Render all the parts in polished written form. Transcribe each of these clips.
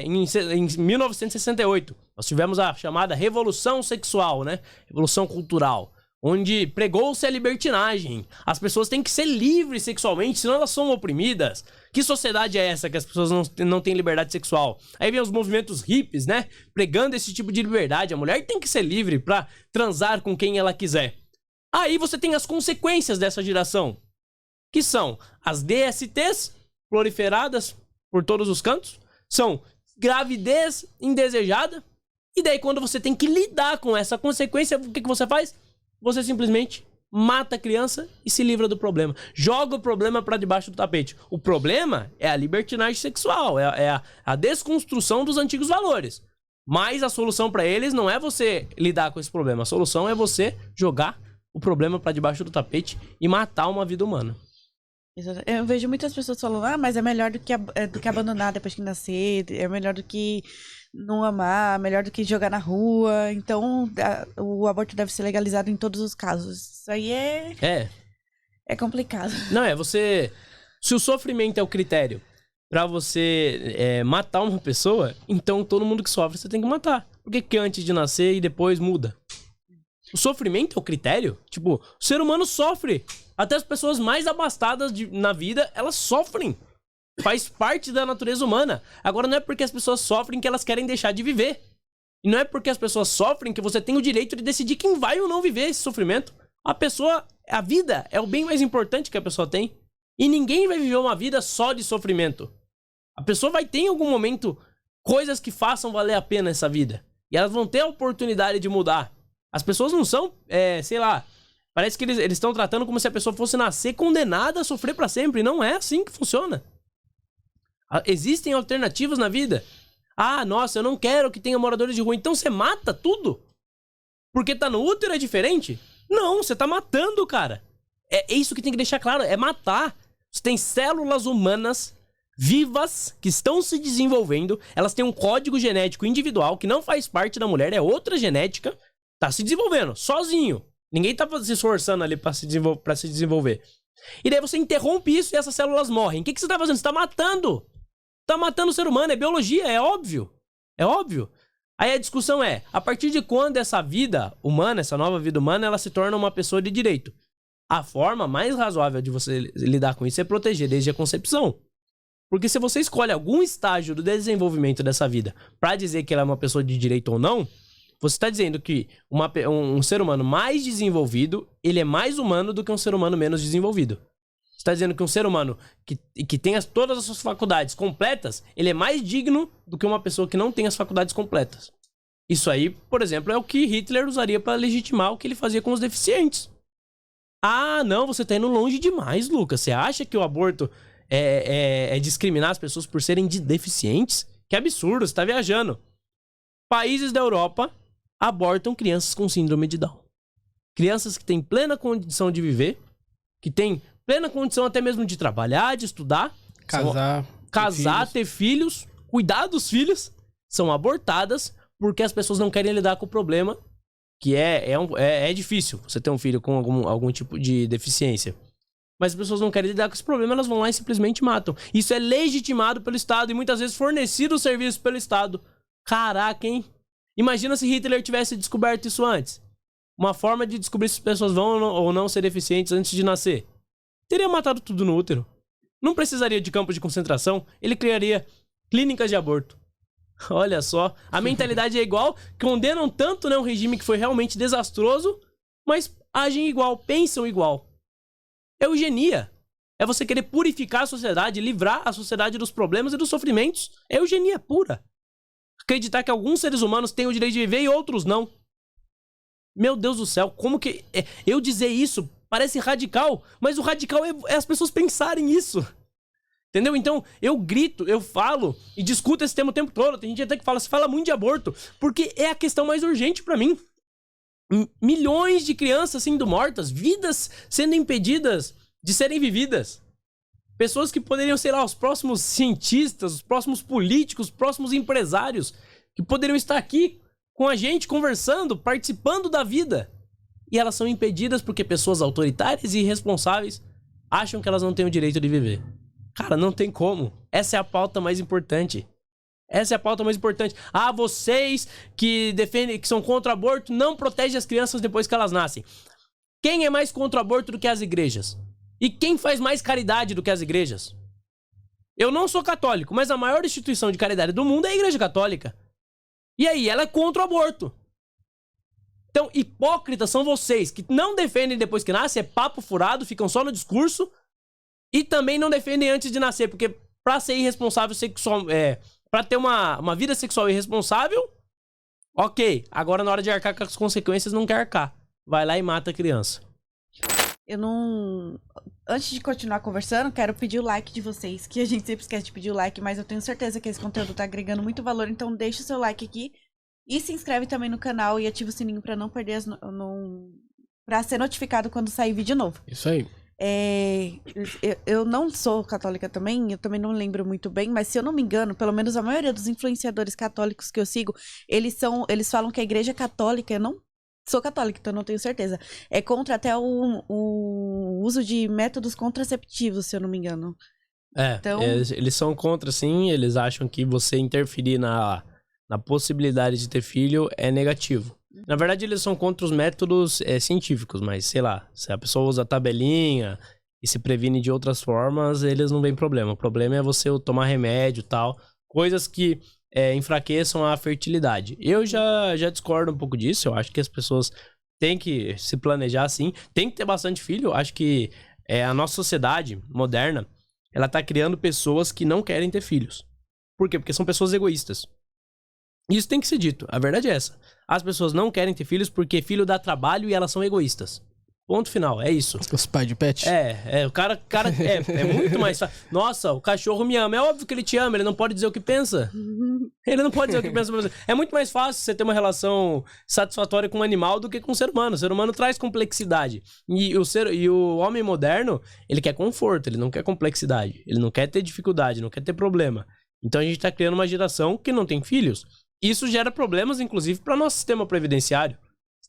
Em 1968, nós tivemos a chamada Revolução Sexual, né? Revolução Cultural, onde pregou-se a libertinagem. As pessoas têm que ser livres sexualmente, senão elas são oprimidas. Que sociedade é essa que as pessoas não têm liberdade sexual? Aí vem os movimentos hippies, né? Pregando esse tipo de liberdade. A mulher tem que ser livre pra transar com quem ela quiser. Aí você tem as consequências dessa geração, que são as DSTs proliferadas por todos os cantos, são gravidez indesejada, e daí quando você tem que lidar com essa consequência, o que você faz? Você simplesmente mata a criança e se livra do problema. Joga o problema pra debaixo do tapete. O problema é a libertinagem sexual, é a desconstrução dos antigos valores. Mas a solução pra eles não é você lidar com esse problema, a solução é você jogar o problema pra debaixo do tapete e matar uma vida humana. Eu vejo muitas pessoas falando, mas é melhor do que abandonar depois que nascer, é melhor do que não amar, melhor do que jogar na rua. Então, o aborto deve ser legalizado em todos os casos. Isso aí é complicado. Não, você... Se o sofrimento é o critério pra você matar uma pessoa, então todo mundo que sofre você tem que matar. Por que antes de nascer e depois muda? O sofrimento é o critério? Tipo, o ser humano sofre. Até as pessoas mais abastadas na vida, elas sofrem. Faz parte da natureza humana. Agora, não é porque as pessoas sofrem que elas querem deixar de viver. E não é porque as pessoas sofrem que você tem o direito de decidir quem vai ou não viver esse sofrimento. A vida é o bem mais importante que a pessoa tem. E ninguém vai viver uma vida só de sofrimento. A pessoa vai ter em algum momento coisas que façam valer a pena essa vida. E elas vão ter a oportunidade de mudar. As pessoas não são, sei lá, parece que eles estão tratando como se a pessoa fosse nascer condenada a sofrer pra sempre. Não é assim que funciona. Existem alternativas na vida. Ah, nossa, eu não quero que tenha moradores de rua. Então você mata tudo? Porque tá no útero é diferente? Não, você tá matando, cara. É isso que tem que deixar claro, é matar. Você tem células humanas vivas que estão se desenvolvendo. Elas têm um código genético individual que não faz parte da mulher, é outra genética. Tá se desenvolvendo, sozinho. Ninguém tá se esforçando ali pra se desenvolver. E daí você interrompe isso e essas células morrem. O que você tá fazendo? Você tá matando. Tá matando o ser humano, é biologia, é óbvio. É óbvio. Aí a discussão é, a partir de quando essa vida humana, essa nova vida humana, ela se torna uma pessoa de direito? A forma mais razoável de você lidar com isso é proteger desde a concepção. Porque se você escolhe algum estágio do desenvolvimento dessa vida pra dizer que ela é uma pessoa de direito ou não, você está dizendo que um ser humano mais desenvolvido, ele é mais humano do que um ser humano menos desenvolvido. Você está dizendo que um ser humano que tem todas as suas faculdades completas, ele é mais digno do que uma pessoa que não tem as faculdades completas. Isso aí, por exemplo, é o que Hitler usaria para legitimar o que ele fazia com os deficientes. Ah, não, você está indo longe demais, Lucas. Você acha que o aborto é discriminar as pessoas por serem deficientes? Que absurdo, você está viajando. Países da Europa abortam crianças com síndrome de Down. Crianças que têm plena condição de viver, que têm plena condição até mesmo de trabalhar, de estudar, casar, ter filhos, cuidar dos filhos, são abortadas porque as pessoas não querem lidar com o problema, que é difícil você ter um filho com algum tipo de deficiência. Mas as pessoas não querem lidar com esse problema, elas vão lá e simplesmente matam. Isso é legitimado pelo Estado e muitas vezes fornecido o serviço pelo Estado. Caraca, hein? Imagina se Hitler tivesse descoberto isso antes. Uma forma de descobrir se as pessoas vão ou não ser deficientes antes de nascer. Teria matado tudo no útero. Não precisaria de campos de concentração. Ele criaria clínicas de aborto. Olha só. A mentalidade é igual. Condenam tanto, né, um regime que foi realmente desastroso, mas agem igual, pensam igual. É eugenia. É você querer purificar a sociedade, livrar a sociedade dos problemas e dos sofrimentos. É eugenia pura. Acreditar que alguns seres humanos têm o direito de viver e outros não. Meu Deus do céu, como que... eu dizer isso parece radical, mas o radical é as pessoas pensarem isso. Entendeu? Então, eu grito, eu falo e discuto esse tema o tempo todo. Tem gente até que se fala muito de aborto, porque é a questão mais urgente pra mim. Milhões de crianças sendo mortas, vidas sendo impedidas de serem vividas. Pessoas que poderiam ser lá os próximos cientistas, os próximos políticos, os próximos empresários, que poderiam estar aqui com a gente, conversando, participando da vida. E elas são impedidas porque pessoas autoritárias e irresponsáveis acham que elas não têm o direito de viver. Cara, não tem como. Essa é a pauta mais importante. Essa é a pauta mais importante. Ah, vocês que defendem, que são contra o aborto, não protegem as crianças depois que elas nascem. Quem é mais contra o aborto do que as igrejas? E quem faz mais caridade do que as igrejas? Eu não sou católico, mas a maior instituição de caridade do mundo é a Igreja Católica. E aí, ela é contra o aborto. Então, hipócritas são vocês, que não defendem depois que nasce, é papo furado, ficam só no discurso, e também não defendem antes de nascer, porque pra ser irresponsável sexual, pra ter uma vida sexual irresponsável, ok, agora na hora de arcar com as consequências não quer arcar. Vai lá e mata a criança. Eu não... Antes de continuar conversando, quero pedir o like de vocês, que a gente sempre esquece de pedir o like, mas eu tenho certeza que esse conteúdo tá agregando muito valor, então deixa o seu like aqui. E se inscreve também no canal e ativa o sininho pra não perder pra ser notificado quando sair vídeo novo. Isso aí. Eu não sou católica também, eu também não lembro muito bem, mas se eu não me engano, pelo menos a maioria dos influenciadores católicos que eu sigo, eles falam que a igreja católica, eu não sou católica, então não tenho certeza, é contra até o uso de métodos contraceptivos, se eu não me engano. Então... eles são contra, sim, eles acham que você interferir na possibilidade de ter filho é negativo. Na verdade, eles são contra os métodos científicos, mas sei lá, se a pessoa usa tabelinha e se previne de outras formas, eles não veem problema. O problema é você tomar remédio e tal, coisas que enfraqueçam a fertilidade. Eu já discordo um pouco disso, eu acho que as pessoas têm que se planejar assim, tem que ter bastante filho. Eu acho que a nossa sociedade moderna, ela tá criando pessoas que não querem ter filhos. Por quê? Porque são pessoas egoístas. Isso tem que ser dito, a verdade é essa. As pessoas não querem ter filhos porque filho dá trabalho e elas são egoístas. Ponto final, é isso. Os pais de pet? O cara é muito mais fácil. Nossa, o cachorro me ama. É óbvio que ele te ama, ele não pode dizer o que pensa. Ele não pode dizer o que pensa pra você. É muito mais fácil você ter uma relação satisfatória com um animal do que com um ser humano. O ser humano traz complexidade. E o homem moderno, ele quer conforto, ele não quer complexidade. Ele não quer ter dificuldade, não quer ter problema. Então a gente tá criando uma geração que não tem filhos. Isso gera problemas, inclusive, para nosso sistema previdenciário.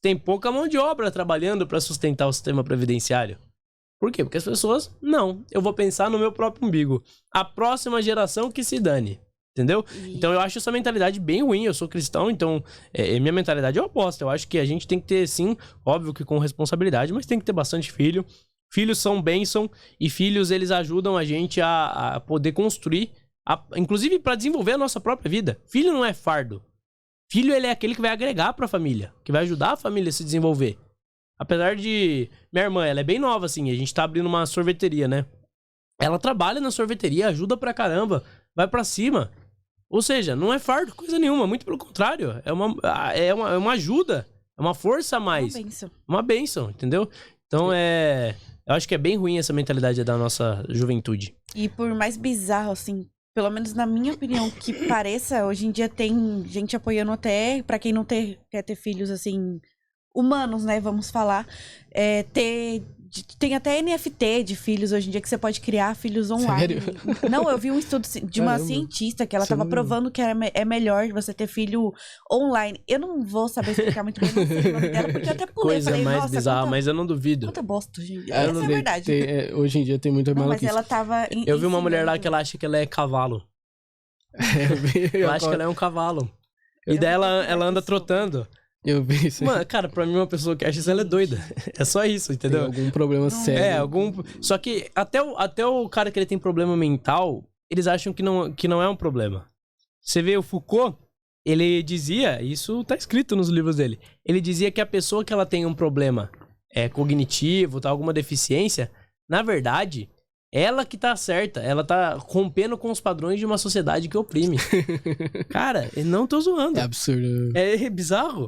Tem pouca mão de obra trabalhando para sustentar o sistema previdenciário. Por quê? Porque as pessoas, não, eu vou pensar no meu próprio umbigo. A próxima geração que se dane, entendeu? Então eu acho essa mentalidade bem ruim, eu sou cristão, então minha mentalidade é oposta. Eu acho que a gente tem que ter, sim, óbvio que com responsabilidade, mas tem que ter bastante filho. Filhos são bênção e filhos, eles ajudam a gente a poder construir, inclusive para desenvolver a nossa própria vida. Filho não é fardo. Filho, ele é aquele que vai agregar pra família, que vai ajudar a família a se desenvolver. Apesar de... Minha irmã, ela é bem nova, assim, a gente tá abrindo uma sorveteria, né? Ela trabalha na sorveteria, ajuda pra caramba, vai pra cima. Ou seja, não é fardo, coisa nenhuma, muito pelo contrário. É uma ajuda, é uma força a mais. Uma bênção, entendeu? Então, eu acho que é bem ruim essa mentalidade da nossa juventude. E por mais bizarro, assim, pelo menos na minha opinião, que pareça, hoje em dia tem gente apoiando até, pra quem não quer ter filhos, assim, humanos, né, vamos falar, tem até NFT de filhos hoje em dia que você pode criar filhos online. Sério? Não, eu vi um estudo de uma cientista que ela tava provando que é melhor você ter filho online. Eu não vou saber explicar muito bem o nome dela, porque eu até pulei. Coisa falei, mais bizarra, mas eu não duvido. Quanta bosta, gente. Essa é a verdade. Hoje em dia tem muita maluquice. Mas ela tava... Eu vi uma mulher lá que ela acha que ela é cavalo. Ela acha que ela é um cavalo. E daí ela anda trotando. Eu vi isso. Mano, cara, pra mim uma pessoa que acha isso, ela é doida. É só isso, entendeu? Tem algum problema sério. Só que até o cara que ele tem problema mental, eles acham que não é um problema. Você vê o Foucault, ele dizia, isso tá escrito nos livros dele, ele dizia que a pessoa que ela tem um problema cognitivo, tá, alguma deficiência, na verdade, ela que tá certa, ela tá rompendo com os padrões de uma sociedade que oprime. Cara, eu não tô zoando. É absurdo. É bizarro.